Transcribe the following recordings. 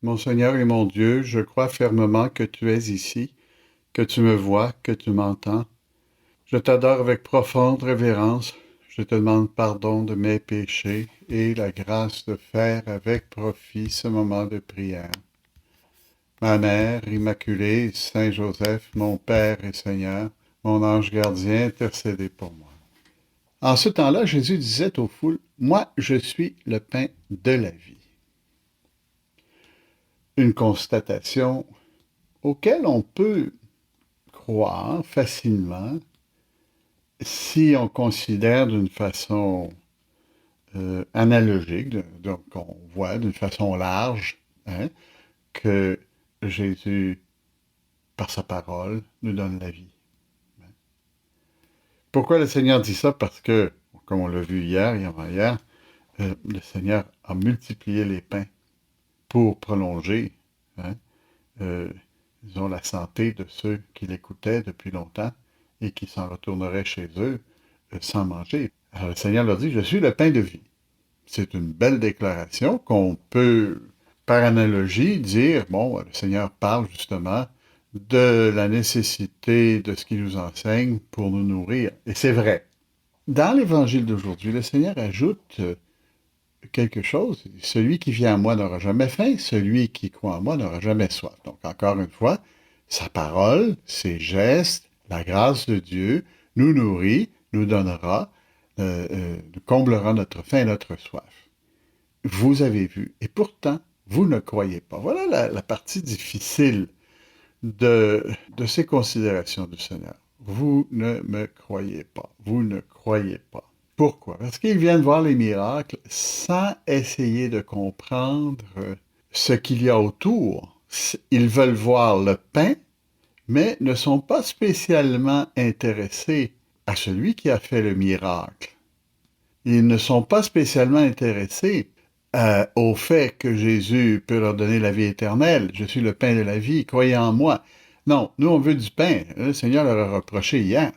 Mon Seigneur et mon Dieu, je crois fermement que tu es ici, que tu me vois, que tu m'entends. Je t'adore avec profonde révérence. Je te demande pardon de mes péchés et la grâce de faire avec profit ce moment de prière. Ma mère immaculée, Saint Joseph, mon Père et Seigneur, mon ange gardien, intercédez pour moi. En ce temps-là, Jésus disait aux foules, moi, je suis le pain de la vie. Une constatation auquel on peut croire facilement si on considère d'une façon analogique, donc on voit d'une façon large, hein, que Jésus, par sa parole, nous donne la vie. Pourquoi le Seigneur dit ça? Parce que, comme on l'a vu hier et avant-hier, le Seigneur a multiplié les pains pour prolonger, hein, euh, disons, la santé de ceux qui l'écoutaient depuis longtemps et qui s'en retourneraient chez eux sans manger. Alors le Seigneur leur dit, je suis le pain de vie. C'est une belle déclaration qu'on peut, par analogie, dire, bon, le Seigneur parle justement de la nécessité de ce qu'il nous enseigne pour nous nourrir. Et c'est vrai. Dans l'Évangile d'aujourd'hui, le Seigneur ajoute quelque chose. Celui qui vient à moi n'aura jamais faim, celui qui croit en moi n'aura jamais soif. Donc, encore une fois, sa parole, ses gestes, la grâce de Dieu nous nourrit, nous donnera, nous comblera notre faim et notre soif. Vous avez vu, et pourtant, vous ne croyez pas. Voilà la partie difficile de ces considérations du Seigneur. Vous ne me croyez pas. Vous ne croyez pas. Pourquoi? Parce qu'ils viennent voir les miracles sans essayer de comprendre ce qu'il y a autour. Ils veulent voir le pain, mais ne sont pas spécialement intéressés à celui qui a fait le miracle. Ils ne sont pas spécialement intéressés au fait que Jésus peut leur donner la vie éternelle. Je suis le pain de la vie, croyez en moi. Non, nous on veut du pain. Le Seigneur leur a reproché hier.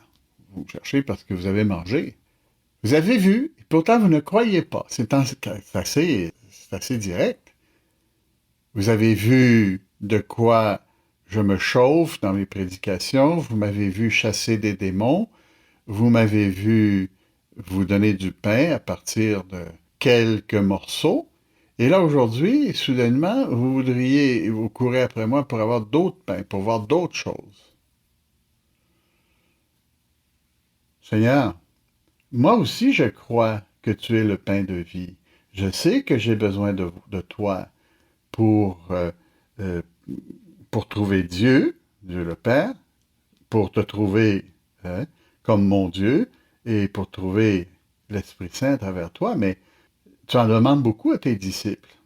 Vous cherchez parce que vous avez mangé. Vous avez vu, et pourtant vous ne croyez pas. C'est assez direct. Vous avez vu de quoi je me chauffe dans mes prédications, vous m'avez vu chasser des démons, vous m'avez vu vous donner du pain à partir de quelques morceaux, et là aujourd'hui, soudainement, vous courez après moi pour avoir d'autres pains, pour voir d'autres choses. Seigneur, moi aussi, je crois que tu es le pain de vie. Je sais que j'ai besoin de toi pour, euh, euh, pour trouver Dieu, Dieu le Père, pour te trouver hein, comme mon Dieu et pour trouver l'Esprit Saint à travers toi, mais tu en demandes beaucoup à tes disciples.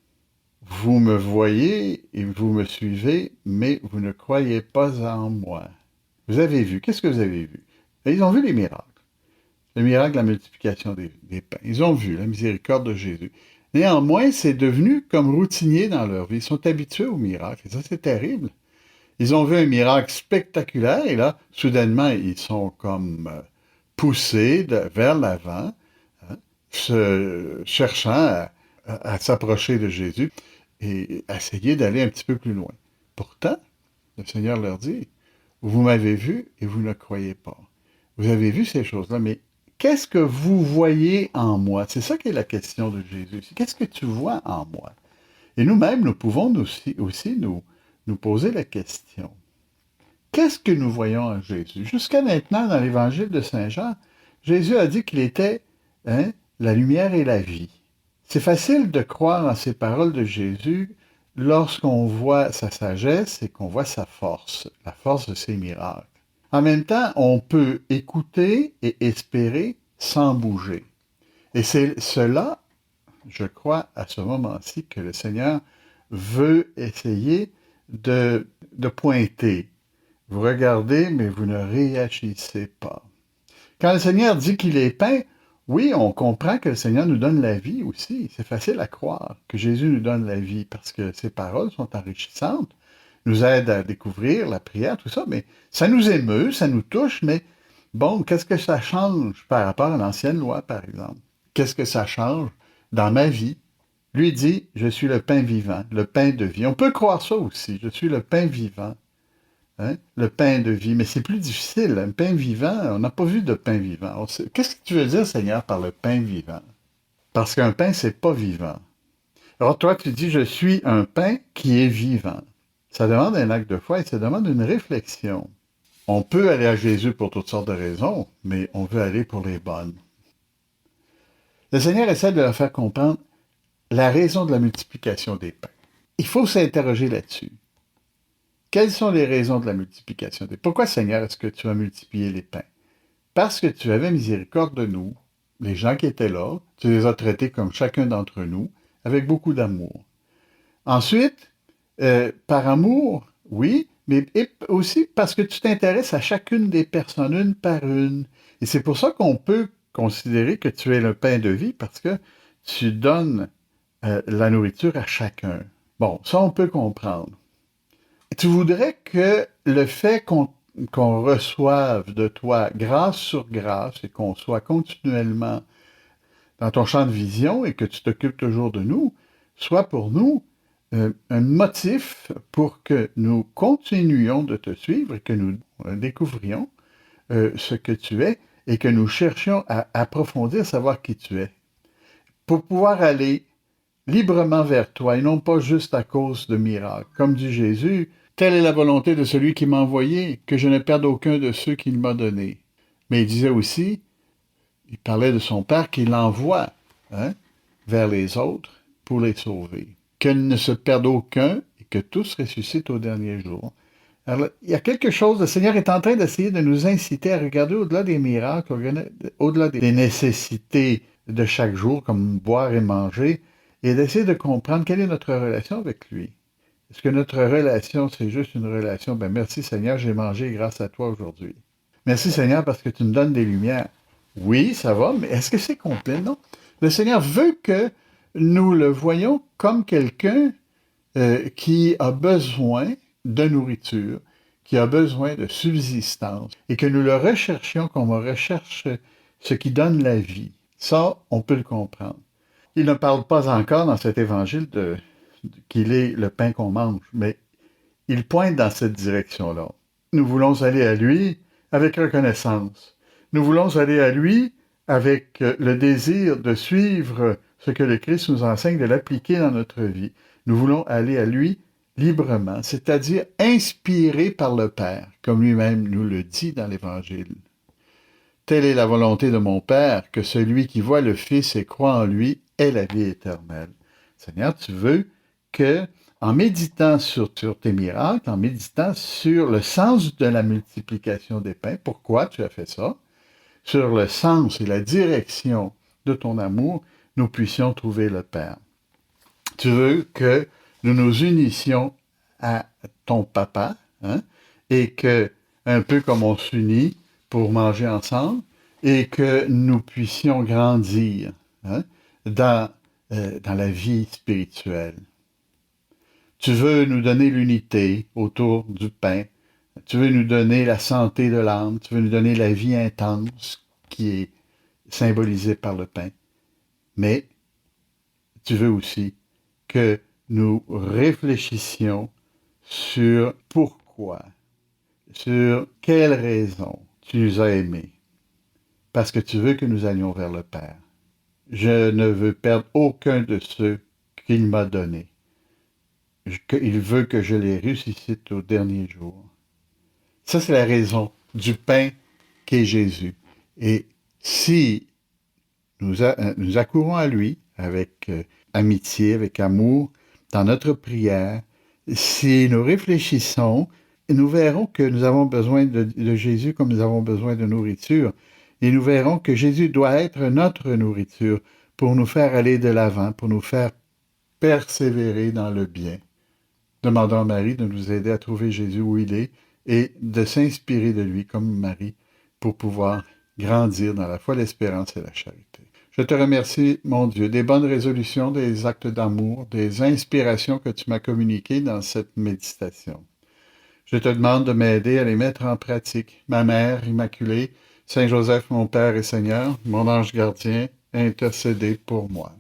Vous me voyez et vous me suivez, mais vous ne croyez pas en moi. Vous avez vu, qu'est-ce que vous avez vu? Et ils ont vu les miracles. Le miracle de la multiplication des pains. Ils ont vu la miséricorde de Jésus. Néanmoins, c'est devenu comme routinier dans leur vie. Ils sont habitués aux miracles. Et ça, c'est terrible. Ils ont vu un miracle spectaculaire et là, soudainement, ils sont comme poussés vers l'avant, hein, cherchant à s'approcher de Jésus et essayer d'aller un petit peu plus loin. Pourtant, le Seigneur leur dit, vous m'avez vu et vous ne croyez pas. Vous avez vu ces choses-là, mais qu'est-ce que vous voyez en moi? C'est ça qui est la question de Jésus. Qu'est-ce que tu vois en moi? Et nous-mêmes, nous pouvons aussi nous poser la question. Qu'est-ce que nous voyons en Jésus? Jusqu'à maintenant, dans l'évangile de Saint Jean, Jésus a dit qu'il était hein, la lumière et la vie. C'est facile de croire en ces paroles de Jésus lorsqu'on voit sa sagesse et qu'on voit sa force, la force de ses miracles. En même temps, on peut écouter et espérer sans bouger. Et c'est cela, je crois, à ce moment-ci, que le Seigneur veut essayer de pointer. Vous regardez, mais vous ne réagissez pas. Quand le Seigneur dit qu'il est pain, oui, on comprend que le Seigneur nous donne la vie aussi. C'est facile à croire que Jésus nous donne la vie parce que ses paroles sont enrichissantes, nous aident à découvrir la prière, tout ça, mais ça nous émeut, ça nous touche, mais bon, qu'est-ce que ça change par rapport à l'ancienne loi, par exemple? Qu'est-ce que ça change dans ma vie? Lui dit, je suis le pain vivant, le pain de vie. On peut croire ça aussi, je suis le pain vivant, hein, le pain de vie, mais c'est plus difficile. Un pain vivant, on n'a pas vu de pain vivant. Qu'est-ce que tu veux dire, Seigneur, par le pain vivant? Parce qu'un pain, c'est pas vivant. Alors toi, tu dis, je suis un pain qui est vivant. Ça demande un acte de foi et ça demande une réflexion. On peut aller à Jésus pour toutes sortes de raisons, mais on veut aller pour les bonnes. Le Seigneur essaie de leur faire comprendre la raison de la multiplication des pains. Il faut s'interroger là-dessus. Quelles sont les raisons de la multiplication des pains? Pourquoi, Seigneur, est-ce que tu as multiplié les pains? Parce que tu avais miséricorde de nous, les gens qui étaient là, tu les as traités comme chacun d'entre nous, avec beaucoup d'amour. Ensuite, par amour, oui, mais aussi parce que tu t'intéresses à chacune des personnes, une par une. Et c'est pour ça qu'on peut considérer que tu es le pain de vie, parce que tu donnes la nourriture à chacun. Bon, ça, on peut comprendre. Tu voudrais que le fait qu'on reçoive de toi grâce sur grâce et qu'on soit continuellement dans ton champ de vision et que tu t'occupes toujours de nous, soit pour nous un motif pour que nous continuions de te suivre et que nous découvrions ce que tu es et que nous cherchions à approfondir, savoir qui tu es, pour pouvoir aller librement vers toi et non pas juste à cause de miracles. Comme dit Jésus, telle est la volonté de celui qui m'a envoyé, que je ne perde aucun de ceux qu'il m'a donnés. Mais il disait aussi, il parlait de son Père qui l'envoie vers les autres pour les sauver. Qu'il ne se perde aucun et que tous ressuscitent au dernier jour. Alors, il y a quelque chose, le Seigneur est en train d'essayer de nous inciter à regarder au-delà des miracles, au-delà des nécessités de chaque jour, comme boire et manger, et d'essayer de comprendre quelle est notre relation avec lui. Est-ce que notre relation, c'est juste une relation? Ben merci Seigneur, j'ai mangé grâce à toi aujourd'hui. Merci Seigneur parce que tu me donnes des lumières. Oui, ça va, mais est-ce que c'est complet? Non. Le Seigneur veut que nous le voyons comme quelqu'un qui a besoin de nourriture, qui a besoin de subsistance, et que nous le recherchions comme on recherche ce qui donne la vie. Ça, on peut le comprendre. Il ne parle pas encore dans cet évangile qu'il est le pain qu'on mange, mais il pointe dans cette direction-là. Nous voulons aller à lui avec reconnaissance. Nous voulons aller à lui avec le désir de suivre ce que le Christ nous enseigne, de l'appliquer dans notre vie. Nous voulons aller à lui librement, c'est-à-dire inspirés par le Père, comme lui-même nous le dit dans l'Évangile. Telle est la volonté de mon Père, que celui qui voit le Fils et croit en lui ait la vie éternelle. Seigneur, tu veux que, en méditant sur tes miracles, en méditant sur le sens de la multiplication des pains, pourquoi tu as fait ça, sur le sens et la direction de ton amour, nous puissions trouver le Père. Tu veux que nous nous unissions à ton papa, et que, un peu comme on s'unit pour manger ensemble, et que nous puissions grandir dans la vie spirituelle. Tu veux nous donner l'unité autour du pain. Tu veux nous donner la santé de l'âme. Tu veux nous donner la vie intense qui est symbolisée par le pain. Mais tu veux aussi que nous réfléchissions sur pourquoi, sur quelle raison tu nous as aimés. Parce que tu veux que nous allions vers le Père. Je ne veux perdre aucun de ceux qu'il m'a donnés. Il veut que je les ressuscite au dernier jour. Ça, c'est la raison du pain qu'est Jésus. Et si nous accourons à lui avec amitié, avec amour, dans notre prière, si nous réfléchissons, nous verrons que nous avons besoin de Jésus comme nous avons besoin de nourriture. Et nous verrons que Jésus doit être notre nourriture pour nous faire aller de l'avant, pour nous faire persévérer dans le bien. Demandons à Marie de nous aider à trouver Jésus où il est et de s'inspirer de lui comme Marie pour pouvoir grandir dans la foi, l'espérance et la charité. Je te remercie, mon Dieu, des bonnes résolutions, des actes d'amour, des inspirations que tu m'as communiquées dans cette méditation. Je te demande de m'aider à les mettre en pratique. Ma Mère Immaculée, Saint Joseph, mon Père et Seigneur, mon ange gardien, intercédez pour moi.